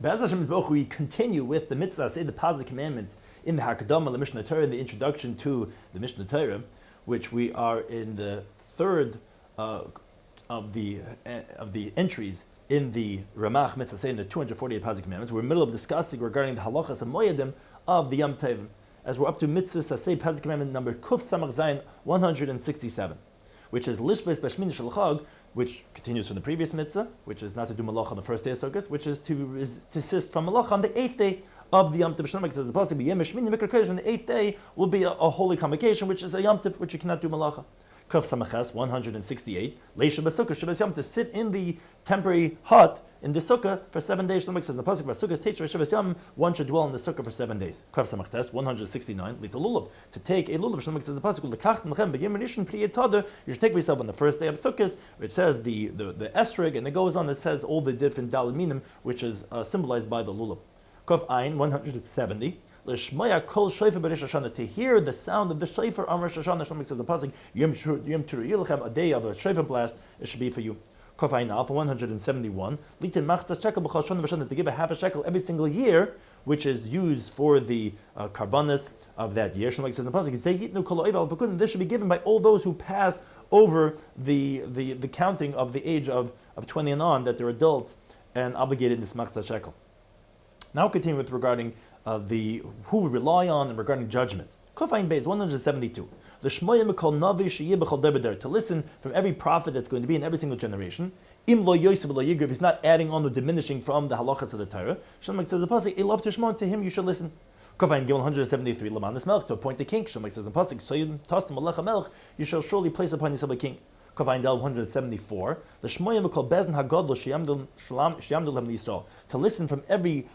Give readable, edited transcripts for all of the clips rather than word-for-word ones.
Be'ez Hashem Yisboch, we continue with the mitzvah, say the positive commandments in the Hakadama, the Mishneh Torah, in the introduction to the Mishneh Torah, which we are in the third of the entries in the Ramach mitzvah, say in the 248 positive commandments. We're in the middle of discussing regarding the halachas and moedim of the Yom Tovim, as we're up to mitzvah, say positive commandment number Kuf Samach Zayin 167, which is Lishbeis Bashmin Shel Chag, which continues from the previous mitzvah, which is not to do malacha on the first day of Sukkot, which is to desist from malacha on the 8th day of the Yom Tov. Shlomo says the pasuk be Yom Shmini Mikra Kodesh, on the 8th day will be a holy convocation, which is a Yom Tov, which you cannot do malacha. Kaf Samaches 168. Leisha B'Sukkah Shabbos Yom to sit in the temporary hut in the sukkah for 7 days. Shlomo says the pasuk B'Sukkah Teisha Shabbos Yom, one should dwell in the sukkah for 7 days. Kaf Samachtes 169. Lita Lulav, to take a lulav. Shlomo says the pasuk L'Kacht Mechem B'Yom Rishon Pri Yitzhader, you should take for yourself on the first day of Sukkot. It says the esrog, and it goes on. It says all the different daliminim, which is symbolized by the lulav. Kaf Ayin 170. L'shmaya kol shofar b'Rosh Hashanah, to hear the sound of the shofar on Rosh Hashanah. Shlomo says the pasuk Yom Turu Yilchem, a day of a shofar blast, it should be for you. Kaf Ayin Alpha 171. Litin machzas shekel b'chol shana b'shana, to give a half a shekel every single year, which is used for the karbanos of that year. Shlomo says in the pasuk Zeh yitnu kol oiv al b'kudim, this should be given by all those who pass over the counting of the age of 20 and on, that they're adults and obligated in this machzas shekel. Now continue with regarding who we rely on and regarding judgment. Kofayin Beis 172. The Shmoyim Mikol Navi Sheyeh B'Chol Deber, to listen from every prophet that's going to be in every single generation. Im Lo Yosef Lo Yigrav, he's not adding on or diminishing from the halachas of the Torah. Shlomo says the pasuk Elav Tishmon, to him you should listen. Kofayin Gimel 173. Lamanis Melch, to appoint a king. Shlomo says the pasuk Soyim Tastim Alecha Melch, you shall surely place upon yourself a king. Kofayin Del 174. The Shmoyim Mikol Bezin Hagadol Sheyamdul Hem Yisrael, to listen from every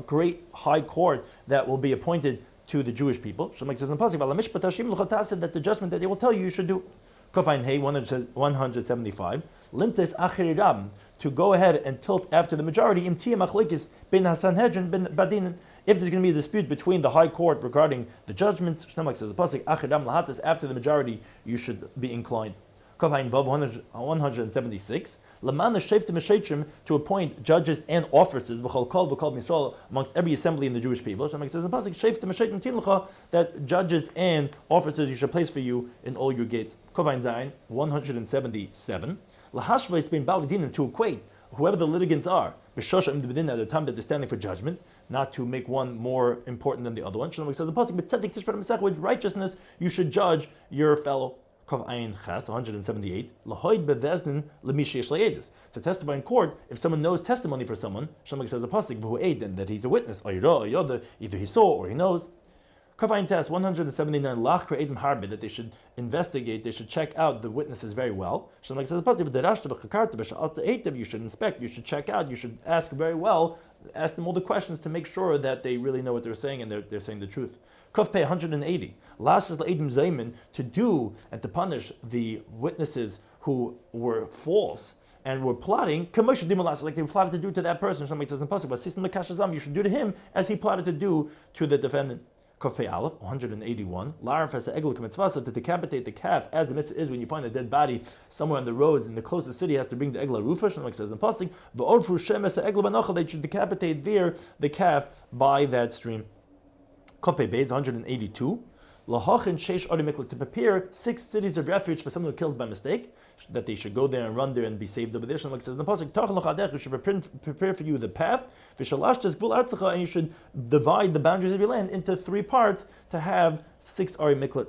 great high court that will be appointed to the Jewish people. Shlomo says in the pasuk, that the judgment that they will tell you should do. Kofayin Hey 175. Limtes Achiram, to go ahead and tilt after the majority. Im Tiyah Machlekes Ben Hasanhedrin Ben Badinin, if there's going to be a dispute between the high court regarding the judgments. Shlomo says the pasuk Achiram Lahatas, after the majority you should be inclined. Kofayin Vav 176. Lamana Sheftim Meshetrim, to appoint judges and officers b'chol kol v'kol Yisrael, amongst every assembly in the Jewish people. So it says in the pasuk Sheftim Meshetrim Tinlecha, that judges and officers you should place for you in all your gates. Kovayin Zayin 177. Lahashvais bein Baladinim, to equate whoever the litigants are b'shosha im bedin, at the time that they're standing for judgment, not to make one more important than the other one. Shlomo says the pasuk b'tzedek tishpat mesech, with righteousness you should judge your fellow. Kov Ayin Ches 178. Lahoid bevezdin lemishesh le'edus, to testify in court if someone knows testimony for someone. Shlomo says a pasuk b'hu eid, then that he's a witness. Either he saw or he knows. Kov Ayin Tes 179. Lach kre'edim harbe, that they should investigate, they should check out the witnesses very well. Shlomo says a pasuk b'derashta b'chakarta b'sha'alta eitiv, you should inspect, you should check out, you should ask very well, ask them all the questions to make sure that they really know what they're saying and they're saying the truth. Kuf Pei 180. Last is l'edim zaymin, to do and to punish the witnesses who were false and were plotting, like they plotted to do to that person. Somebody says impossible, but system l'kashazam, you should do to him as he plotted to do to the defendant. Kuf Pei Aleph 181. Laraf as egel k'mitzvasa, to decapitate the calf, as the mitzvah is when you find a dead body somewhere on the roads in the closest city, has to bring the egel rufa. Like says in pasuk, v'orfru shem es egel banachal, they should decapitate there the calf by that stream. Kofpei Beis 182. Lahachin sheish ori miklat, to prepare 6 cities of refuge for someone who kills by mistake, that they should go there and run there and be saved over there. Like says in the pasuk, tachal l'chadech, you should prepare for you the path. V'shalashtes gvul artzacha, and you should divide the boundaries of your land into 3 parts to have 6 ori miklat.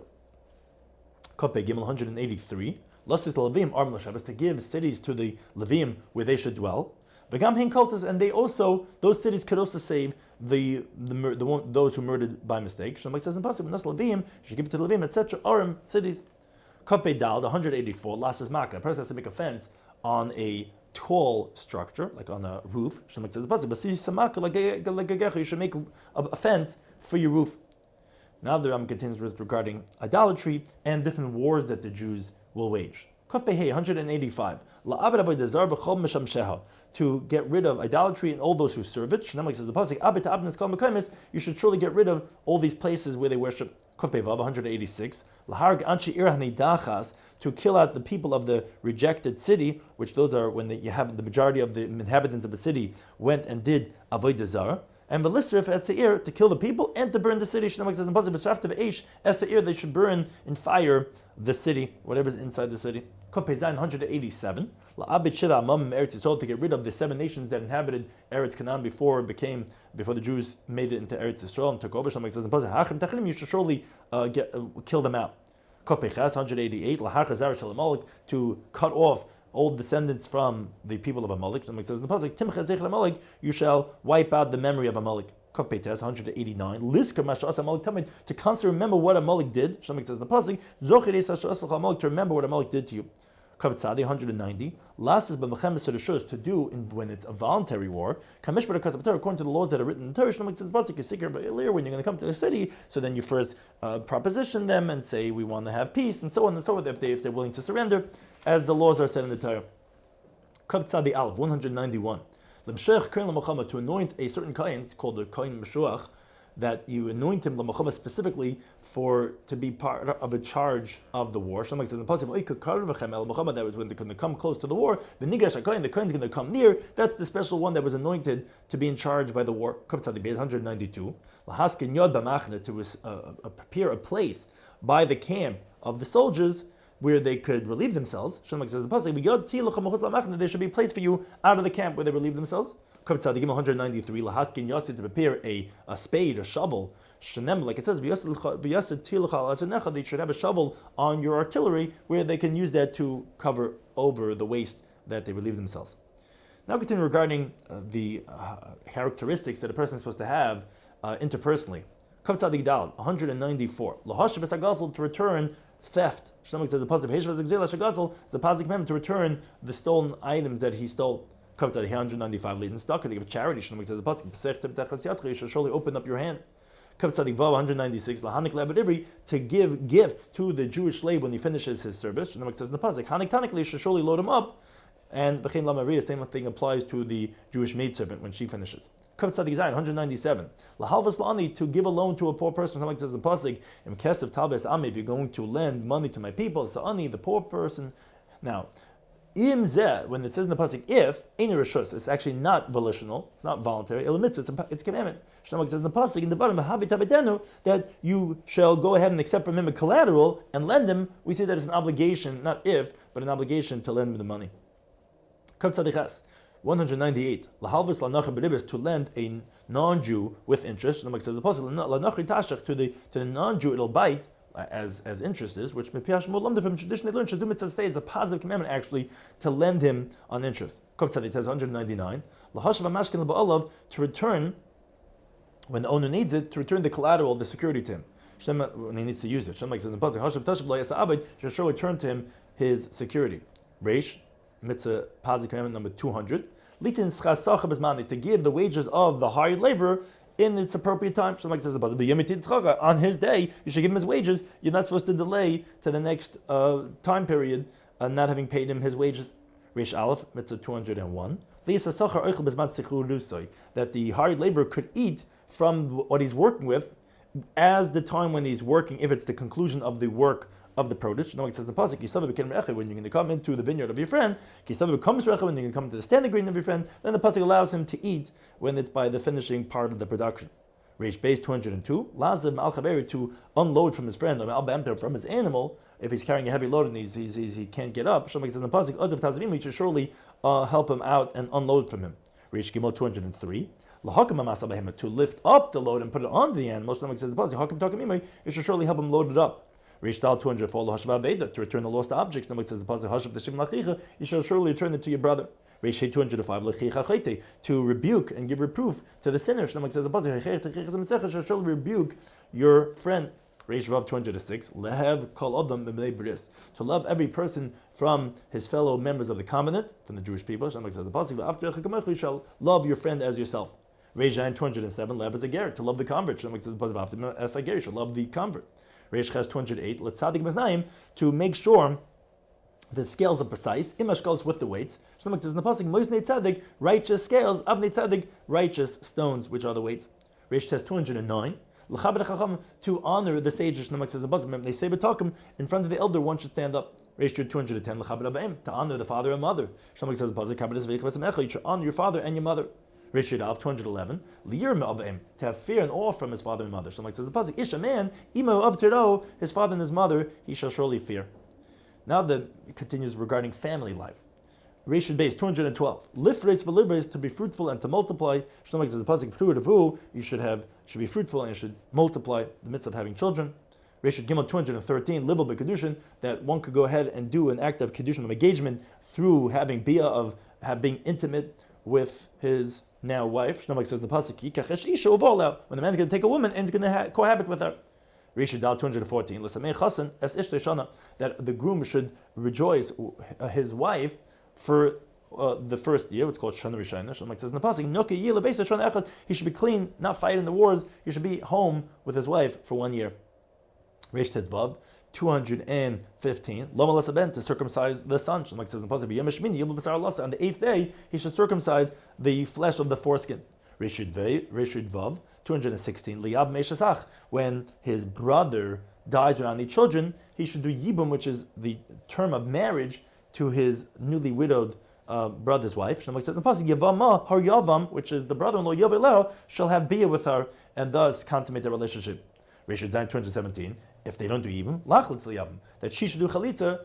Kofpei Gimel 183. Lasis levim arm l'shabbos, to give cities to the levim where they should dwell. V'gam hein koltas, and they also, those cities could also save those who murdered by mistake. Shlomo says in pasuk, nas levim, you should give it to the levim, etc. Arim cities. Kafpei Dal 184. Lasas maka, a person has to make a fence on a tall structure, like on a roof. Shlomo says in pasuk, but samaka like you should make a fence for your roof. Now the Ram continues regarding idolatry and different wars that the Jews will wage. Kafpei Hey 185. to get rid of idolatry and all those who serve it. Shneimar says the pasuk, you should surely get rid of all these places where they worship. Kuf Pei Vav 186. Laharg Anshi Ir Hanidachas, to kill out the people of the rejected city, which those are when you have the majority of the inhabitants of the city went and did avodah zarah. And the Lisrif Eseir, to kill the people and to burn the city. Shneimar says in pasuk, B'srafta B'eish Eseir, they should burn in fire the city, whatever's inside the city. Kuf Pei Zayin 187. La'abit Shiva Amam Eretz Yisrael, to get rid of the 7 nations that inhabited Eretz Canaan before the Jews made it into Eretz Yisrael and took over. Shneimar says in pasuk, Hachim Tachlim, you should surely kill them out. Kuf Pei Ches 188. Lahar Chazar Shel Amalek, to cut off all descendants from the people of Amalek. Shneimar says in the pasuk, Timcha Zech Amalek, you shall wipe out the memory of Amalek. Kuf Pei Tes 189. Lisker Mashas Amalek Tamid, to constantly remember what Amalek did. Shneimar says in the pasuk, Zocher Yis Hashas Amalek, to remember what Amalek did to you. Kaf Tzadi 190. Last is b'mechem Rishus, to do when it's a voluntary war. Kamish b'rakasab according to the laws that are written in Torah. Shneimar says pasuk is secret earlier when you're going to come to the city. So then you first proposition them and say we want to have peace and so on and so forth if they're willing to surrender, as the laws are said in the Torah. Kaf Tzadi Aleph 191. L'mshech Kohen l'Muhammad, to anoint a certain kohen, it's called the Kohen Meshuach, that you anoint him l'Muhammad specifically to be part of a charge of the war. Shneimar says in the pasuk, Muhammad, that was when they're going to come close to the war. The Nigash HaKohen, the Kohen's going to come near. That's the special one that was anointed to be in charge by the war. Kaf Tzadi Beis 192. L'haskin Yod B'machne, to prepare a place by the camp of the soldiers where they could relieve themselves. Shneimar says in the pasuk, there should be a place for you out of the camp where they relieve themselves. Kaf Tzadi 193. Lahaskin Yossi, to prepare a spade, a shovel. Shenem, like it says, they should have a shovel on your artillery where they can use that to cover over the waste that they relieve themselves. Now continue regarding the characteristics that a person is supposed to have interpersonally. Kaf Tzadi Dal 194. Lahashav Esagazal, to return theft. Shneimar says the pasuk, Heshav Esagazal is a positive commandment to return the stolen items that he stole. Kaf Tzadi 195. Laden stock, to give charity. Shneimar says the pasuk, you shall surely open up your hand. Kaf Tzadi Vav 196. Lahanik Labadivri, to give gifts to the Jewish slave when he finishes his service. Shneimar says in the pasuk, Hanik Tanikli, should surely load him up. And B'chein Lamaria, same thing applies to the Jewish maidservant when she finishes. Kaf Tzadi Zayin 197. Lahalvas Lani, to give a loan to a poor person. Shneimar says in the pasuk, Im Kesev Talves Ami, if you're going to lend money to my people, it's Ani, the poor person. Now, when it says in the pasuk, if in rishus, it's actually not volitional, it's not voluntary. It's commandment. Shneimar says in the pasuk in the bottom, that you shall go ahead and accept from him a collateral and lend him. We see that it's an obligation, not if, but an obligation to lend him the money. Kaf Tzadi Ches 198. Lahalvis lanachim b'ribis, to lend a non-Jew with interest. Shneimar says the pasuk lanachri tashach, to the non-Jew it'll bite. As interest is, which from tradition they learn, Shadum mitzvah say it's a positive commandment actually to lend him on interest. Kaf Tzadi says 199. Lahashav amashkin l'ba'alav, to return when the owner needs it, to return the collateral, the security to him. When he needs to use it. Shneimar says in the pasuk, Hashav tashav la'yasa abed, should surely return to him his security. Reish mitzvah positive commandment number 200. Litin schasach b'zmani, to give the wages of the hired laborer in its appropriate time. Shneimar says about the on his day, you should give him his wages. You're not supposed to delay to the next time period, not having paid him his wages. Reish Aleph, mitzvah 201. That the hired laborer could eat from what he's working with as the time when he's working, if it's the conclusion of the work of the produce. Shneimar says in the pasuk, when you're going to come into the vineyard of your friend, when you're going to come to the standing grain of your friend, then the pasuk allows him to eat when it's by the finishing part of the production. Reish Beis 202. Lazav al chaveri, to unload from his friend, or from his animal, if he's carrying a heavy load and he can't get up. Shneimar says in the pasuk, Ozav tazavim, you should surely help him out and unload from him. Reish Gimel 203. To lift up the load and put it on the animal. Shneimar says in the pasuk, you should surely help him load it up. Reish Dal 204. To return the lost object. Shneimar says the pasuk, Hashav Tashim Lachicha, you shall surely return it to your brother. Reish 205. To rebuke and give reproof to the sinner. Shneimar says the pasuk, shall surely rebuke your friend. Reish Vav 206. Lehev kol adam b'mnei bris, to love every person from his fellow members of the covenant, from the Jewish people. Shneimar says the pasuk, you shall love your friend as yourself. Reish 207. Lev as a ger, to love the convert. Shneimar says the pasuk, as a ger, you shall love the convert. Reish Ches 208. Letzadik maznayim, to make sure The scales are precise. Imashkals with the weights. Shlomo says in the pasuk, Moisnei Tzedek, righteous scales, Avnei Tzedek, righteous stones, which are the weights. Reish test 209. L'chabed hachacham, to honor the sages. Shlomo says in the pasuk, they say b'takim, in front of the elder, one should stand up. Reish 210. L'chabed avaim, to honor the father and mother. Shlomo says in the pasuk, kabed es v'yichvasem echa, you should honor your father and your mother. Reish 211. Liyirme avaim, to have fear and awe from his father and mother. Shlomo says in the pasuk, ish a man, imo av tiro, his father and his mother, he shall surely fear. Now it continues regarding family life. Reshid base 212. Lifreis v'libreis, to be fruitful and to multiply. Shlomo says the pasuk pru'adavu, you should be fruitful and you should multiply the midst of having children. Reshid Gimel 213. Livel b'kedushin, that one could go ahead and do an act of kedushin of engagement through having bia of being intimate with his now wife. Shlomo says the pasuk yikachesh isha uvola, when the man's going to take a woman and he's going to cohabit with her. Rishid Dal 214. That the groom should rejoice his wife for the first year, what's called Shana Rishayna. Shlomo says in the pasuk, he should be clean, not fight in the wars. He should be home with his wife for 1 year. Reish Tetzvav 215. Loma Lasaben, to circumcise the son. Shlomo says in the pasuk, on the 8th day he should circumcise the flesh of the foreskin. Rishid Vav 216. Liab Meshasach, when his brother dies without any children, he should do Yibum, which is the term of marriage to his newly widowed brother's wife. Shlomo says in the pasuk, Yavama har Yavam, which is the brother-in-law Yaveleo, shall have bia with her and thus consummate their relationship. Rishid Zayin 217. If they don't do Yibum, Lachlitz Liyavam, that she should do Chalitza,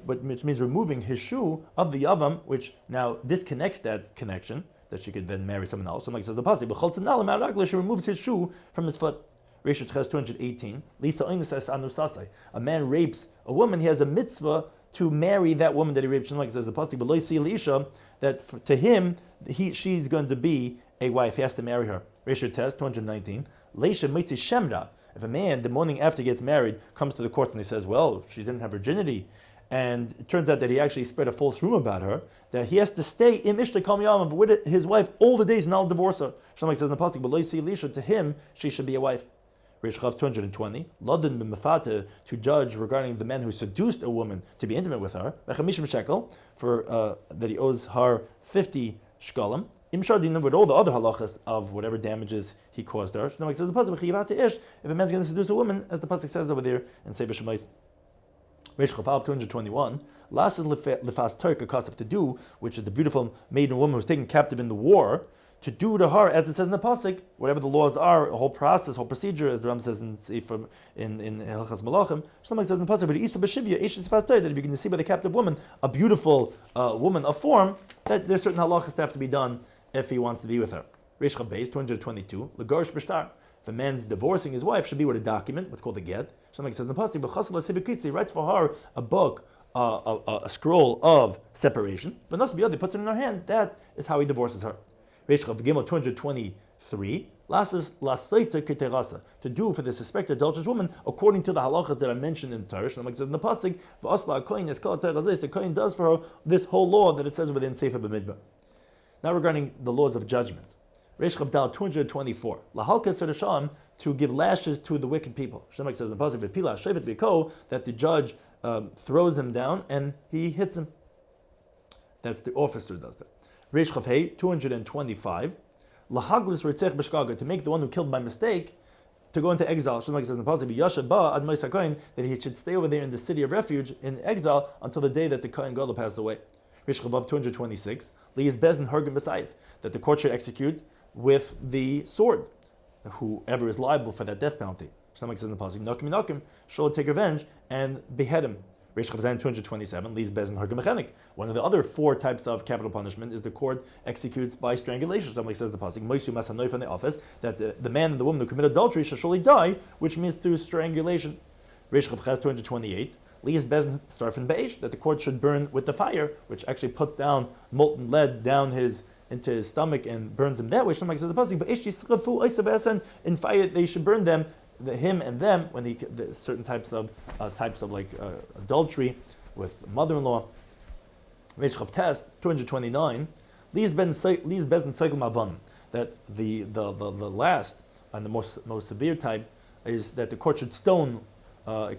which means removing his shoe of the Yavam, which now disconnects that connection, that she could then marry someone else. So like says the pasuk, she removes his shoe from his foot. Rishon Ches 218. Lisa says anusasai. A man rapes a woman, he has a mitzvah to marry that woman that he raped. Like says the pasuk, but Elisha, that to him she's going to be a wife. He has to marry her. Rishon Tes 219. Leisha mitzi shemra. If a man the morning after he gets married comes to the courts and he says, well, she didn't have virginity, and it turns out that he actually spread a false rumor about her, that he has to stay in Mishneh Kol Yamav with his wife all the days and not divorce her. Shlomo says in the pasuk, "But lo yisi Elisha," to him she should be a wife. Reish Chav 220. Lodin b'mefata, to judge regarding the man who seduced a woman to be intimate with her. V'chamishim shekel, for that he owes her 50 shkalim. Imshar dinam, with all the other halachas of whatever damages he caused her. Shlomo says in the pasuk, "V'chiyivate ish," if a man's going to seduce a woman, as the pasuk says over there in Sefer Shemais. Reish Chav 221. Last is lefas Turk a kasab, to do, which is the beautiful maiden woman who was taken captive in the war, to do to her, as it says in the pasuk, whatever the laws are, a whole process, whole procedure, as the Ram says in Hilchas Malachim. Shlomo says in the pasuk, but Isa b'shivya, that if you can see by the captive woman a beautiful woman of form, that there's certain halachas that have to be done if he wants to be with her. Reish Chav Beis 222. Legarish b'shtar. If a man's divorcing his wife, should be with a document, what's called a get. Shlomo says in the pasuk, but he writes for her a book, a scroll of separation. But not he puts it in her hand. That is how he divorces her. Reish Chav Gimel 223. Last is laseita k'terasa, to do for the suspected adulterous woman according to the halachas that I mentioned in Torah. Shlomo says in the pasuk, v'asla kohen eskal terazis, the kohen does for her this whole law that it says within Sefer B'midbar. Now regarding the laws of judgment. Reish Chav Dal 224. Lahalka Serdasham, to give lashes to the wicked people. Shlomo says in the pasuk, B'pila shevet b'ko, that the judge throws him down and he hits him. That's the officer does that. Reish Chav Hey 225. Lahaglis ritzech b'shkaga, to make the one who killed by mistake to go into exile. Shlomo says in the pasuk, B'yasha ba ad mois hakohen, that he should stay over there in the city of refuge in exile until the day that the kohen gadol passes away. Reish Chav 226. Li'is bezin hargim b'sayif, that the court should execute with the sword whoever is liable for that death penalty. Shlomo says in the pasuk, Nokim nokim, shall take revenge and behead him. Reish Chav Zayin 227, Li's bezin hargim mechanik. One of the other 4 types of capital punishment is the court executes by strangulation. Somebody says in the pasuk, Moisu masanoy from the office, that the man and the woman who commit adultery shall surely die, which means through strangulation. Reish Chav Ches 228, Li's bezin sarfin beish, that the court should burn with the fire, which actually puts down molten lead down into his stomach and burns him that way. Shlomo says the pasuk, but in fire they should burn them, him and them, when the certain types of adultery with mother-in-law. Reish Chav Tes 229. Li's bezin cycle mavanim, that the last and the most severe type is that the court should stone,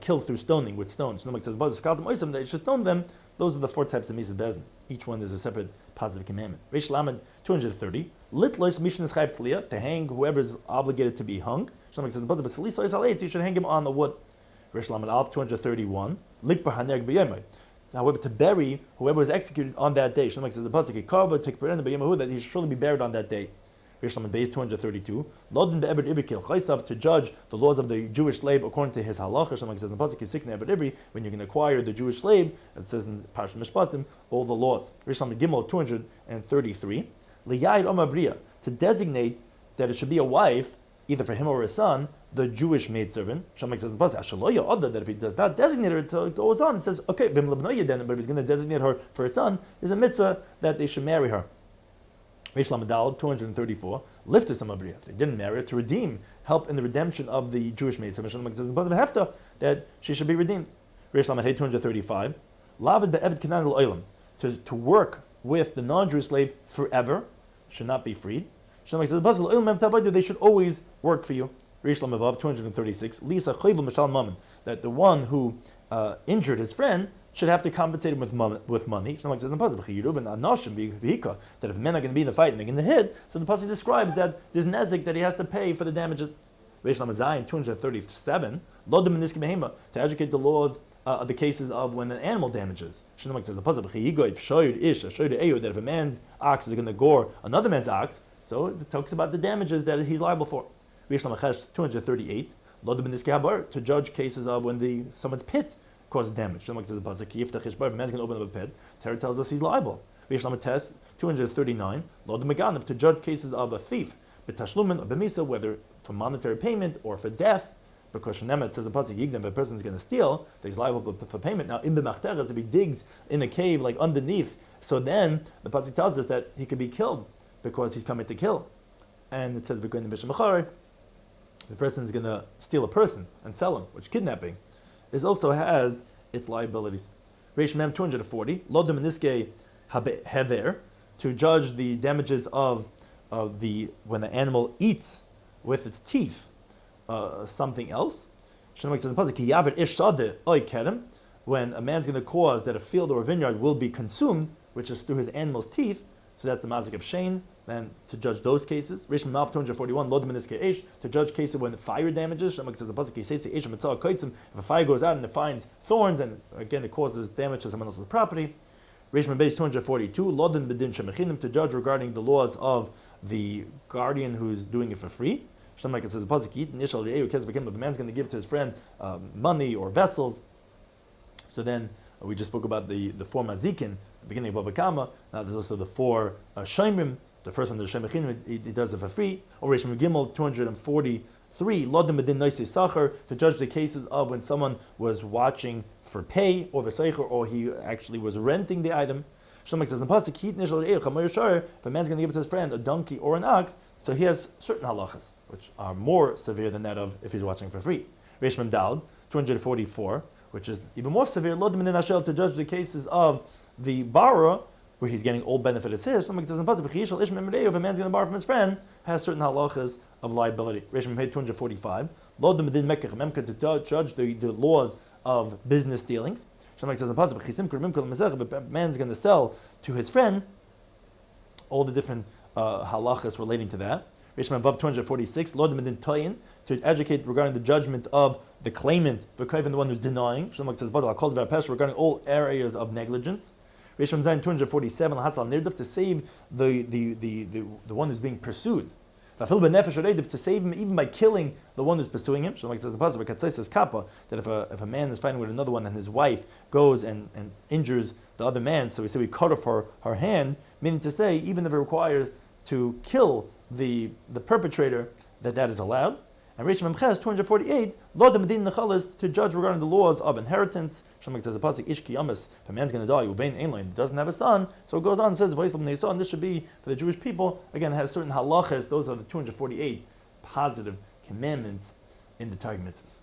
kill through stoning with stones. Shlomo says that it should stone them Those are the 4 types of Misas Bezdin. Each one is a separate positive commandment. Reish Lamed 230. Litlois Mishneh Chayv Tliya, to hang whoever is obligated to be hung. Shlomo says, but you should hang him on the wood. Reish Lamed Alf 231. Likbar Hanerg B'Yemai. However, to bury whoever was executed on that day, Shlomo says the pasuk Ikava Tikperin B'Yemahu, that he should surely be buried on that day. Reish Lamed Beis 232. Lodin Be'Ebed Ibikil Chaysav, to judge the laws of the Jewish slave according to his halacha. Shlomo says the pasuk Yisikne Ebed Ibri, when you can acquire the Jewish slave, as it says in Parshat Mishpatim, all the laws. Reish Lamed Gimel 233. Liyayid Omabriya, to designate that it should be a wife, either for him or his son, the Jewish maidservant. Shamak says in the pasuk, that if he does not designate her, so it goes on and says, okay, but if he's going to designate her for his son, there's a mitzvah that they should marry her. Reish Lamed Daled 234. Liftus Amabriya, if they didn't marry her, to redeem, help in the redemption of the Jewish maidservant. Shamak says in the pasuk hefta, that she should be redeemed. Reish Lamed 235. Lavid be'eved kanan l'olam, to work with the non-Jewish slave forever, should not be freed. Shamak says they should always work for you. Reish Lamed Vav 236. Lisa chayvul mishal mammon, that the one who injured his friend should have to compensate him with money. Shamak says in the pasuk that if men are going to be in a fight and they're going to hit, so the pasuk describes that there's nezik that he has to pay for the damages. Reish Lamed Zayin 237. To educate the laws of the cases of when an animal damages. Shlomo says the pasuk that if a man's ox is going to gore another man's ox, so it talks about the damages that he's liable for. Reish Lamed Ches 238. To judge cases of when someone's pit causes damage. Shlomo says the pasuk if a man's going to open up a pit, Torah tells us he's liable. Reish Lamed Tes 239. To judge cases of a thief, b'tashlumin or b'misa, whether for monetary payment or for death. Because Shenemet says a pasuk yignav, if a person is going to steal, that he's liable for payment. Now, in b'machteres, if he digs in a cave like underneath, so then the pasuk tells us that he could be killed because he's coming to kill. And it says because in the Mishneh Torah, the person is going to steal a person and sell him, which kidnapping also has its liabilities. Reish Mem 240. Lodem niske hever, to judge the damages of when the animal eats with its teeth something else. Shlomo says in the pasuk, when a man's going to cause that a field or a vineyard will be consumed, which is through his animal's teeth, so that's the mazik of Shane, and to judge those cases. Reish Mem 241, to judge cases when fire damages. Shlomo says in the pasuk, if a fire goes out and it finds thorns, and again it causes damage to someone else's property. Reish Mem 242, to judge regarding the laws of the guardian who's doing it for free. Like it says, if a man's going to give to his friend money or vessels, so then we just spoke about the 4 mazikin, the beginning of Baba Kama. Now there's also the 4 shemrim. The first one, the shemrim, he does it for free. Or Reish Gimel 243, lodem bedin noisei sacher, to judge the cases of when someone was watching for pay or v'seicher, or he actually was renting the item. Shlomo says in the pasuk, if a man's going to give it to his friend a donkey or an ox, so he has certain halachas, which are more severe than that of if he's watching for free. Reish Mem Daled 244, which is even more severe, to judge the cases of the borrower, where he's getting all benefit as his. Somebody says in pasuk, if a man's going to borrow from his friend, has certain halachas of liability. Reish Mem 245, to judge the laws of business dealings. Somebody says in pasuk, if a man's going to sell to his friend, all the different halachas relating to that. Reish Mem Vav 246, to educate regarding the judgment of the claimant, the one who's denying. Shlomo says regarding all areas of negligence. Reish Mem Zayin 247, to save the one who's being pursued. To save him even by killing the one who's pursuing him. Shlomo says the pasuk that if a man is fighting with another one and his wife goes and injures the other man, so we say we cut off her hand, meaning to say even if it requires to kill the perpetrator, that is allowed. And Reish Mem Ches 248, to judge regarding the laws of inheritance. Shlomo says the pasuk ish ki yamas, if a man's going to die, ubein einlein, doesn't have a son, so it goes on and says and this should be for the Jewish people. Again, it has certain halachas. Those are the 248 positive commandments in the Torah mitzvahs.